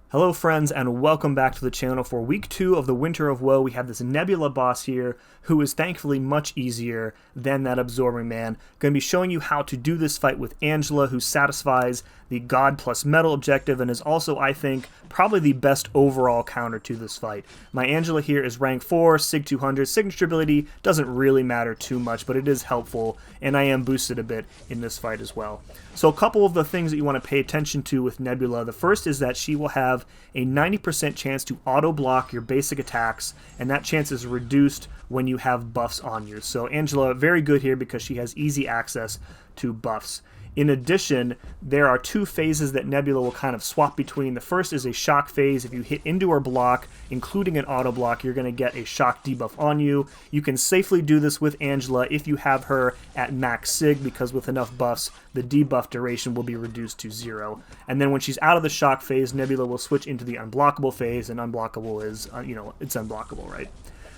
Hello friends, and welcome back to the channel. For week 2 of the Winter of Woe, we have this Nebula boss here, who is thankfully much easier than that Absorbing Man. Going to be showing you how to do this fight with Angela, who satisfies the God plus Metal objective, and is also, I think, probably the best overall counter to this fight. My Angela here is rank 4, Sig 200, signature ability doesn't really matter too much, but it is helpful, and I am boosted a bit in this fight as well. So a couple of the things that you want to pay attention to with Nebula. The first is that she will have a 90% chance to auto-block your basic attacks, and that chance is reduced when you have buffs on you. So Angela, very good here because she has easy access to buffs. In addition, there are 2 phases that Nebula will kind of swap between. The first is a shock phase. If you hit into her block, including an auto block, you're going to get a shock debuff on you. You can safely do this with Angela if you have her at max Sig, because with enough buffs, the debuff duration will be reduced to 0. And then when she's out of the shock phase, Nebula will switch into the unblockable phase, and unblockable is, it's unblockable, right?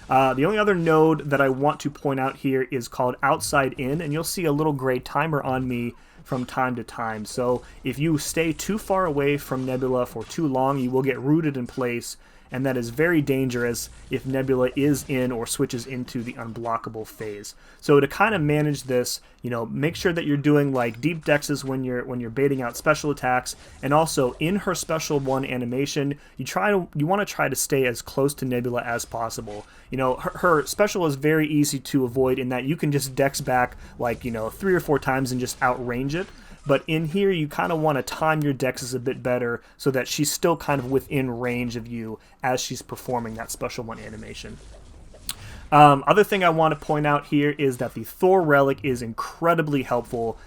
The only other node that I want to point out here is called Outside In, and you'll see a little gray timer on me from time to time. So if you stay too far away from Nebula for too long, you will get rooted in place, and that is very dangerous if Nebula is in or switches into the unblockable phase. So to kind of manage this, make sure that you're doing like deep dexes when you're baiting out special attacks, and also in her special 1 animation, you want to try to stay as close to Nebula as possible. Her special is very easy to avoid in that you can just dex back like 3 or 4 times and just outrange it. But in here, you kind of want to time your dexes a bit better so that she's still kind of within range of you as she's performing that special 1 animation. Other thing I want to point out here is that the Thor Relic is incredibly helpful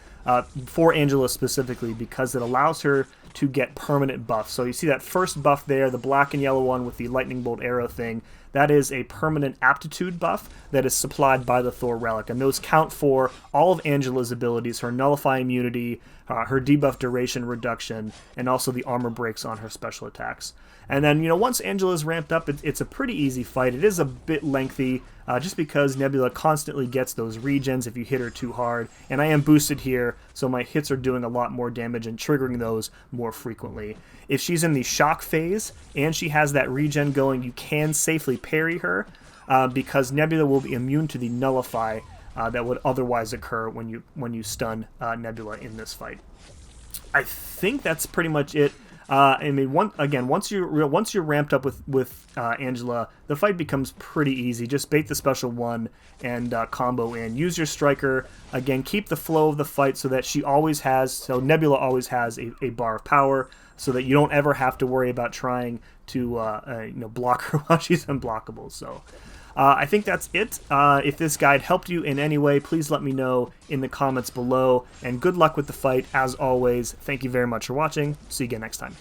for Angela specifically, because it allows her to get permanent buffs. So you see that first buff there, the black and yellow one with the lightning bolt arrow thing. That is a permanent aptitude buff that is supplied by the Thor Relic, and those count for all of Angela's abilities: her nullify immunity, her debuff duration reduction, and also the armor breaks on her special attacks. And then, once Angela's ramped up, it's a pretty easy fight. It is a bit lengthy, just because Nebula constantly gets those regens if you hit her too hard, and I am boosted here, so my hits are doing a lot more damage and triggering those more frequently. If she's in the shock phase and she has that regen going, you can safely parry her, because Nebula will be immune to the nullify that would otherwise occur when you stun Nebula in this fight. I think that's pretty much it. Once you're ramped up with Angela, the fight becomes pretty easy. Just bait the special 1 and combo in. Use your striker. Again, keep the flow of the fight so that Nebula always has a bar of power, so that you don't ever have to worry about trying to block her while she's unblockable. So I think that's it. If this guide helped you in any way, please let me know in the comments below, and good luck with the fight as always. Thank you very much for watching. See you again next time.